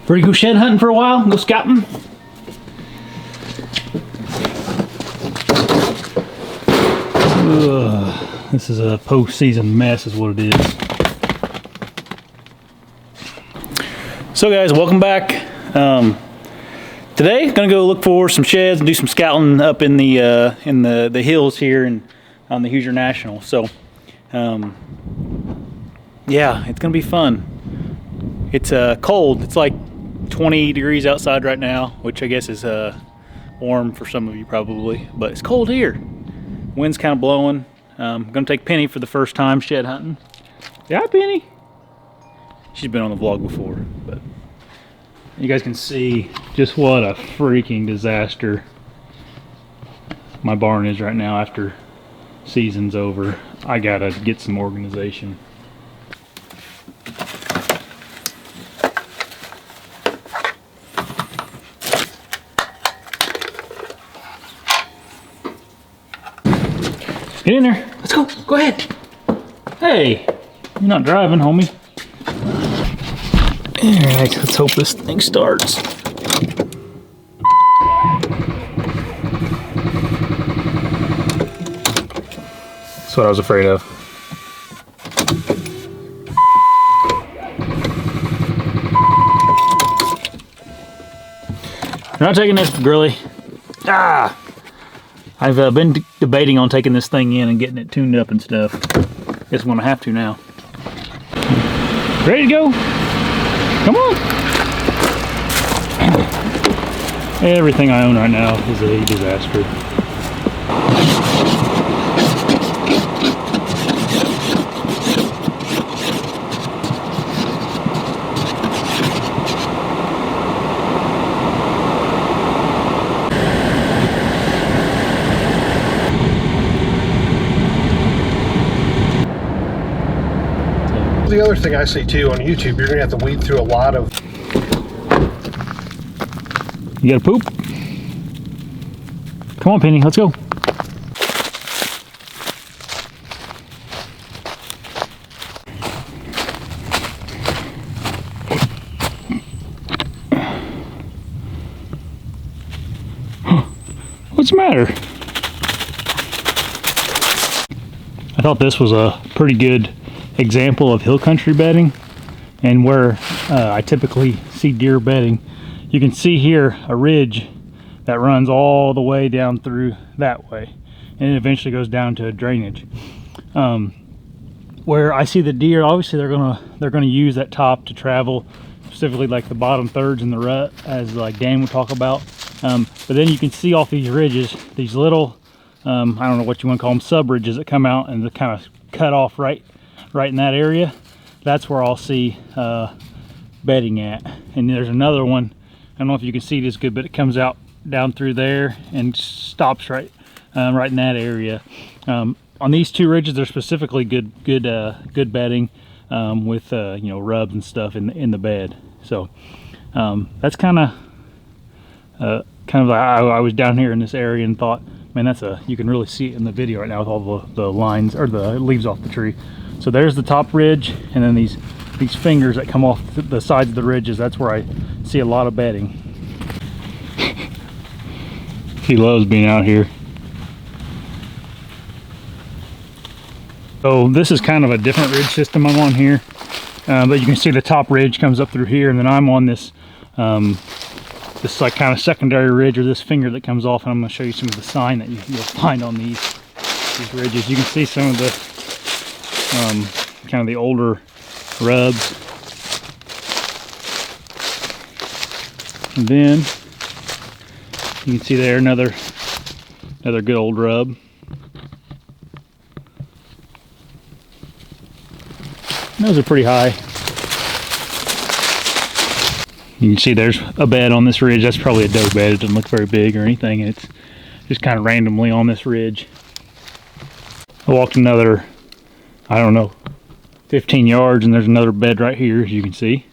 Ready to go shed hunting for a while? Go scouting? Ugh, this is a post-season mess is what it is. So guys, welcome back. Today, gonna go look for some sheds and do some scouting up in the hills here and on the Hoosier National. So, yeah, it's gonna be fun. It's cold. It's like 20 degrees outside right now, which I guess is warm for some of you probably, but it's cold here. Wind's kind of blowing. I'm gonna take Penny for the first time shed hunting. Yeah, hi, Penny. She's been on the vlog before, but you guys can see just what a freaking disaster my barn is right now after season's over. I gotta get some organization. Get in there. Let's go. Go ahead. Hey, you're not driving, homie. Alright, let's hope this thing starts. That's what I was afraid of. You're not taking this, Grilly. Ah! I've been debating on taking this thing in and getting it tuned up and stuff. Guess I'm gonna have to now. Ready to go? Come on! Everything I own right now is a disaster. The other thing I see too on YouTube, you're gonna have to weed through a lot of. You gotta poop? Come on, Penny, let's go. What's the matter? I thought this was a pretty good example of hill country bedding and where I typically see deer bedding. You can see here a ridge that runs all the way down through that way and it eventually goes down to a drainage. Where I see the deer, obviously they're gonna use that top to travel, specifically like the bottom thirds in the rut, as like Dan would talk about. But then you can see off these ridges these little I don't know what you want to call them, sub ridges that come out and they kind of cut off right in that area. That's where I'll see bedding at. And there's another one, I don't know if you can see this good, but it comes out down through there and stops right in that area. On these two ridges, they're specifically good bedding with you know, rubs and stuff in the bed. So that's kind of I was down here in this area and thought, man, you can really see it in the video right now with all the lines or the leaves off the tree. So there's the top ridge, and then these fingers that come off the sides of the ridges, that's where I see a lot of bedding. He loves being out here. So this is kind of a different ridge system I'm on here, but you can see the top ridge comes up through here, and then I'm on this this like kind of secondary ridge, or this finger that comes off, and I'm going to show you some of the sign that you'll find on these ridges. You can see some of the kind of the older rubs, and then you can see there another good old rub. And those are pretty high. You can see there's a bed on this ridge. That's probably a doe bed. It doesn't look very big or anything. It's just kind of randomly on this ridge. I walked another, I don't know, 15 yards, and there's another bed right here, as you can see.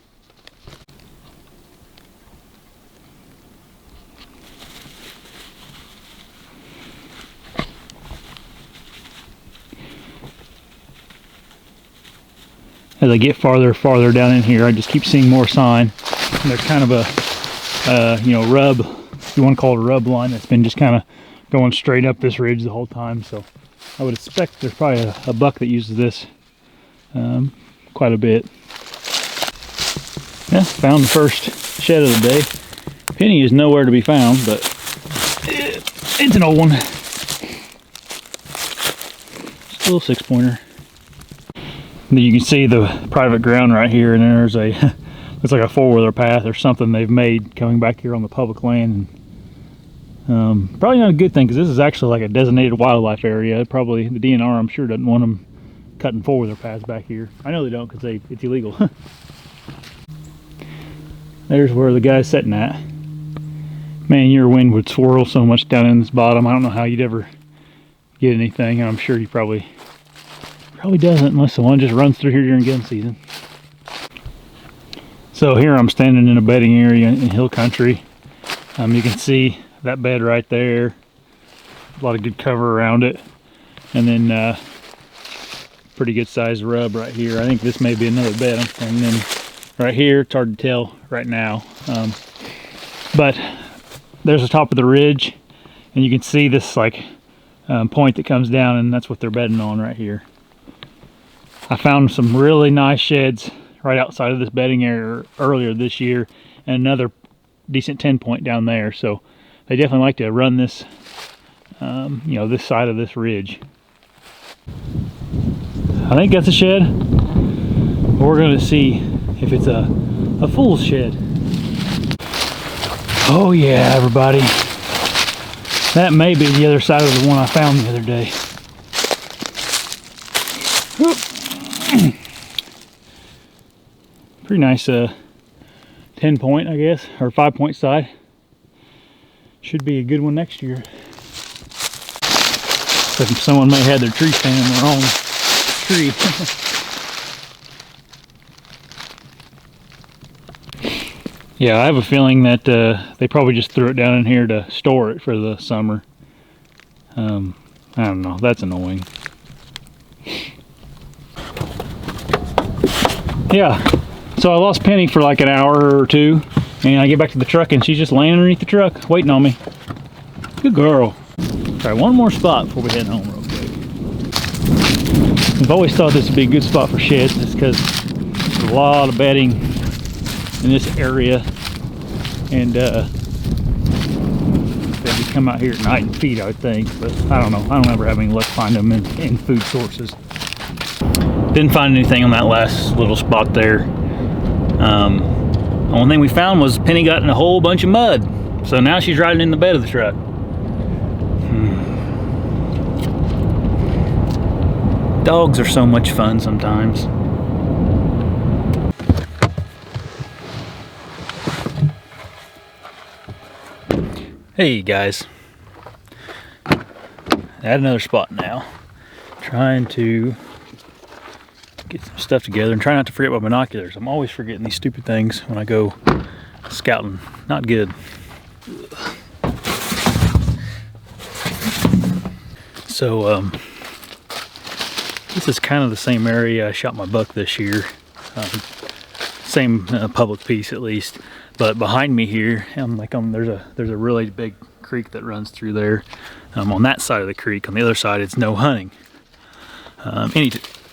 As I get farther down in here, I just keep seeing more sign. There's kind of a, you know, rub, if you want to call it a rub line, that's been just kind of going straight up this ridge the whole time. So I would expect there's probably a buck that uses this quite a bit. Yeah, found the first shed of the day. Penny is nowhere to be found, but it's an old one. Just a little 6-pointer. You can see the private ground right here, and there's a it's like a 4-wheeler path or something they've made coming back here on the public land. And, probably not a good thing, because this is actually like a designated wildlife area. Probably the DNR, I'm sure, doesn't want them cutting 4-wheeler paths back here. I know they don't, because it's illegal. There's where the guy's sitting at. Man, your wind would swirl so much down in this bottom. I don't know how you'd ever get anything, and I'm sure you probably doesn't, unless the one just runs through here during gun season. So here I'm standing in a bedding area in hill country. You can see that bed right there. A lot of good cover around it, and then pretty good sized rub right here. I think this may be another bed I'm standing in. Right here, it's hard to tell right now, but there's the top of the ridge, and you can see this like point that comes down, and that's what they're bedding on right here. I found some really nice sheds right outside of this bedding area earlier this year, and another decent 10-point down there. So they definitely like to run this, you know, this side of this ridge. I think that's a shed. We're going to see if it's a full shed. Oh yeah, everybody. That may be the other side of the one I found the other day. Pretty nice 10-point, I guess, or 5-point side. Should be a good one next year. Except someone may have their tree stand in the wrong tree. Yeah, I have a feeling that they probably just threw it down in here to store it for the summer. I don't know, that's annoying. Yeah, so I lost Penny for like an hour or two, and I get back to the truck and she's just laying underneath the truck waiting on me. Good girl. Try one more spot before we head home real quick. I've always thought this would be a good spot for sheds, just because there's a lot of bedding in this area, and they'd come out here at night and feed, I would think, but I don't know. I don't ever have any luck finding them in food sources. Didn't find anything on that last little spot there. The only thing we found was Penny got in a whole bunch of mud, so now she's riding in the bed of the truck. Dogs are so much fun sometimes. Hey guys, at another spot now, trying to get some stuff together and try not to forget my binoculars. I'm always forgetting these stupid things when I go scouting. Not good. So this is kind of the same area I shot my buck this year, same public piece at least. But behind me here, there's a really big creek that runs through there. On that side of the creek, on the other side, it's no hunting,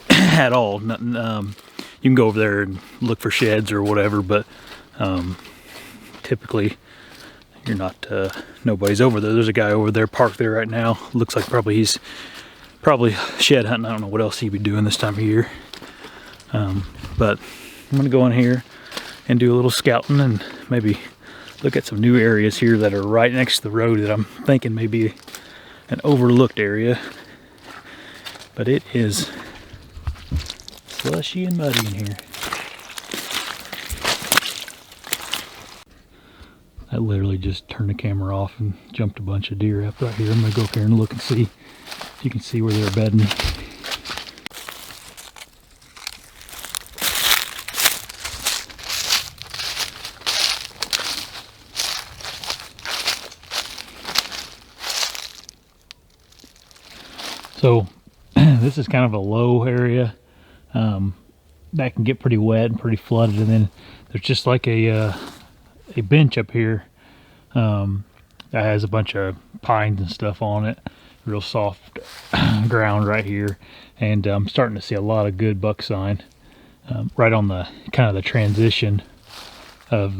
at all. Nothing, you can go over there and look for sheds or whatever, but typically you're not. Nobody's over there. There's a guy over there parked there right now. Looks like he's probably shed hunting. I don't know what else he'd be doing this time of year. But I'm gonna go in here and do a little scouting and maybe look at some new areas here that are right next to the road that I'm thinking may be an overlooked area. But it is slushy and muddy in here. I literally just turned the camera off and jumped a bunch of deer up right here. I'm gonna go up here and look and see if you can see where they're bedding. So this is kind of a low area that can get pretty wet and pretty flooded, and then there's just like a a bench up here that has a bunch of pines and stuff on it. Real soft ground right here, and I'm starting to see a lot of good buck sign right on the kind of the transition of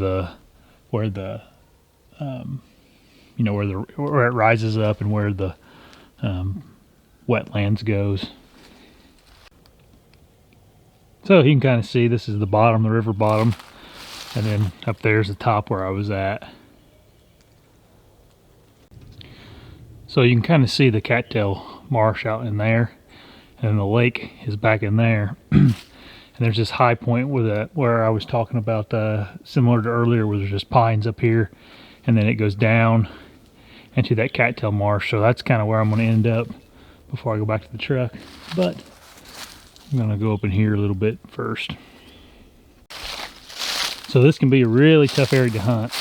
where the you know, where it rises up and where the wetlands goes. So you can kind of see this is the bottom, the river bottom, and then up there's the top where I was at. So you can kind of see the cattail marsh out in there, and the lake is back in there. And there's this high point where I was talking about, similar to earlier, where there's just pines up here, and then it goes down into that cattail marsh. So that's kind of where I'm going to end up before I go back to the truck. But I'm going to go up in here a little bit first. So this can be a really tough area to hunt.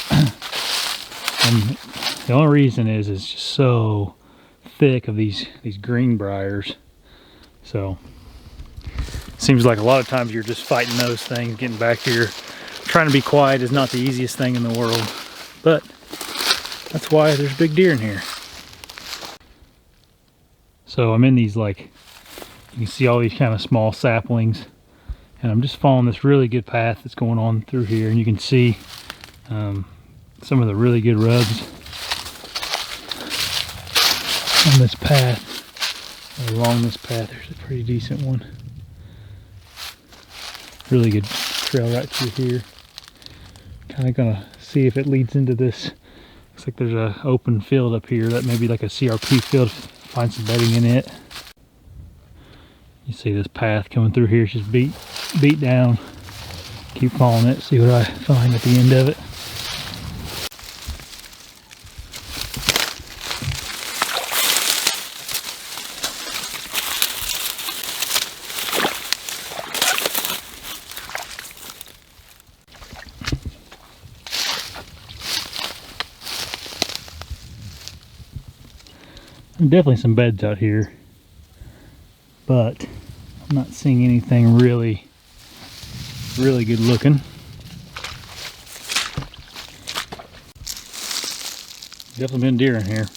And the only reason is it's just so thick of these greenbriers. So it seems like a lot of times you're just fighting those things. Getting back here, trying to be quiet is not the easiest thing in the world. But that's why there's big deer in here. So I'm in these, like, you can see all these kind of small saplings, and I'm just following this really good path that's going on through here, and you can see some of the really good rubs on this path. Along this path there's a pretty decent one. Really good trail right through here. Kind of gonna see if it leads into this. Looks like there's a open field up here that may be like a CRP field. Find some bedding in it. You see this path coming through here. It's just beat down. Keep following it, see what I find at the end of it. Definitely some beds out here, but I'm not seeing anything really good looking. Definitely been deer in here.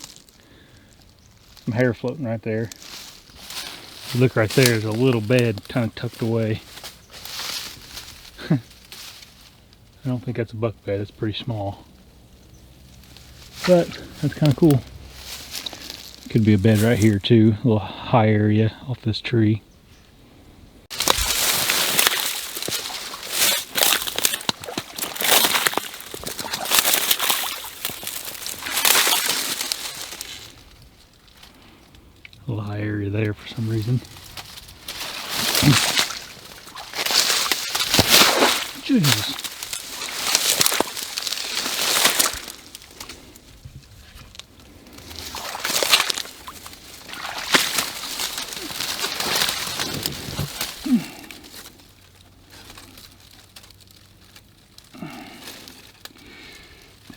Some hair floating right there. If you look right there, there's a little bed kind of tucked away. I don't think that's a buck bed, it's pretty small. But that's kind of cool. Could be a bed right here too, a little high area off this tree. A little high area there for some reason. Jesus.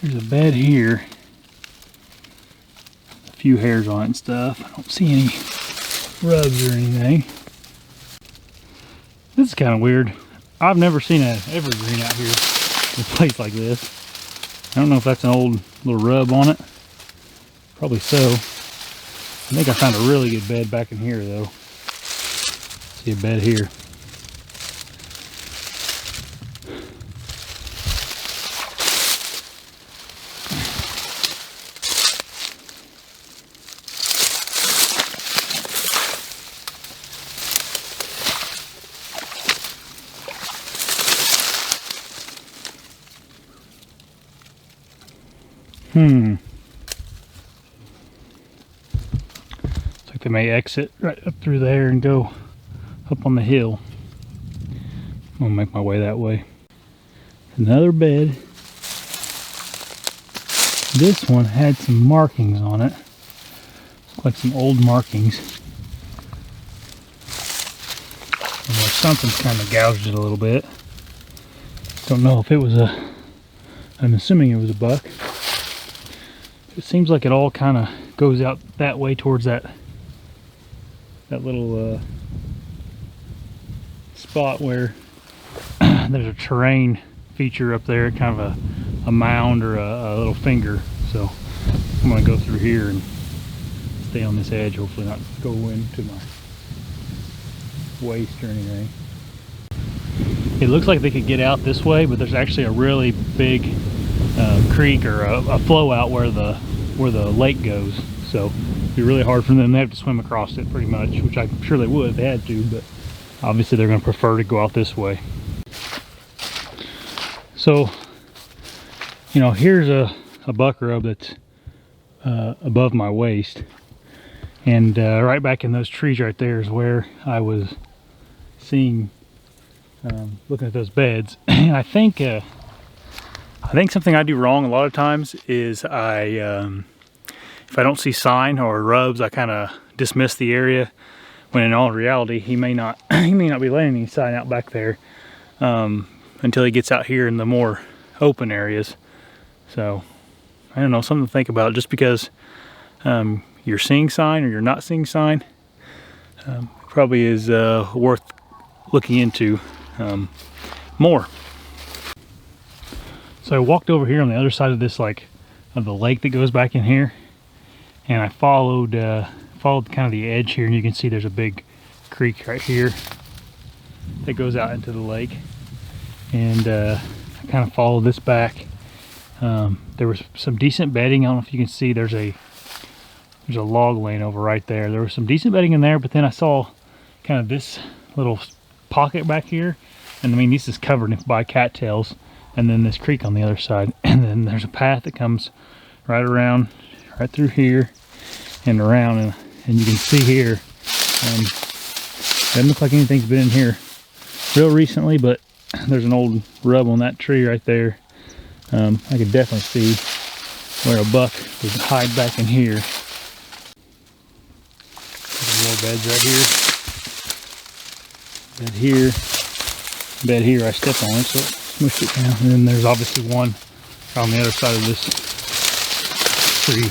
There's a bed here. A few hairs on it and stuff. I don't see any rubs or anything. This is kind of weird. I've never seen an evergreen out here in a place like this. I don't know if that's an old little rub on it. Probably so. I think I found a really good bed back in here though. See a bed here. Looks like they may exit right up through there and go up on the hill. I'm gonna make my way that way. Another bed. This one had some markings on it. Looks like some old markings. And where something's kind of gouged it a little bit. Don't know if it was I'm assuming it was a buck. It seems like it all kind of goes out that way towards that little spot where there's a terrain feature up there, kind of a a mound or a little finger. So I'm gonna go through here and stay on this edge, hopefully not go into my waist or anything. It looks like they could get out this way, but there's actually a really big creek or a flow out where the lake goes. So it'd be really hard for them. They have to swim across it pretty much, which I'm sure they would if they had to, but obviously they're going to prefer to go out this way. So, you know, here's a buck rub that's above my waist, and right back in those trees right there is where I was seeing, looking at those beds. And I think something I do wrong a lot of times is if I don't see sign or rubs, I kind of dismiss the area, when in all reality he may not be laying any sign out back there until he gets out here in the more open areas. So I don't know, something to think about. Just because you're seeing sign or you're not seeing sign probably is worth looking into more. So I walked over here on the other side of this, like, of the lake that goes back in here, and I followed kind of the edge here, and you can see there's a big creek right here that goes out into the lake, and I kind of followed this back. There was some decent bedding. I don't know if you can see, there's a log laying over right there. There was some decent bedding in there, but then I saw kind of this little pocket back here, and I mean, this is covered by cattails, and then this creek on the other side, and then there's a path that comes right around, right through here and around, and you can see here, doesn't look like anything's been in here real recently, but there's an old rub on that tree right there. I could definitely see where a buck would hide back in here. More beds right here, bed here, I stepped on it, so it smushed it down. And then there's obviously one on the other side of this tree.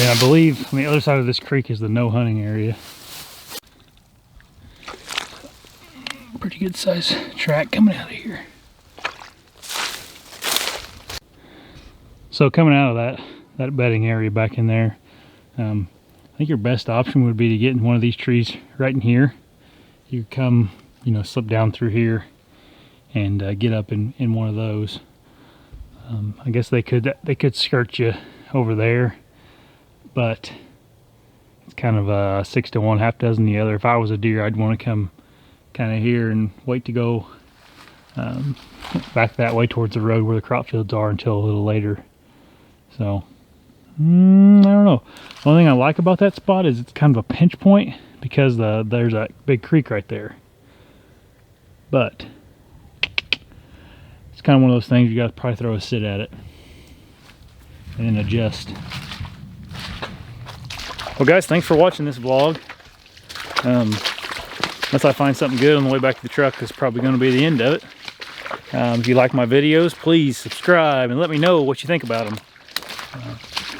And I believe on the other side of this creek is the no hunting area. Pretty good size track coming out of here. So coming out of that bedding area back in there, I think your best option would be to get in one of these trees right in here. You come, you know, slip down through here and get up in one of those. I guess they could skirt you over there, but it's kind of a 6 to 1, half dozen the other. If I was a deer, I'd want to come kind of here and wait to go back that way towards the road where the crop fields are until a little later. So I don't know. The only thing I like about that spot is it's kind of a pinch point because there's that big creek right there. But it's kind of one of those things you got to probably throw a sit at it and then adjust. Well guys, thanks for watching this vlog. Unless I find something good on the way back to the truck, that's probably going to be the end of it. If you like my videos, please subscribe and let me know what you think about them.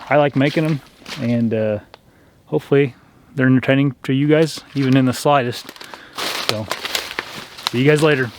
I like making them, and hopefully they're entertaining to you guys, even in the slightest. So, see you guys later.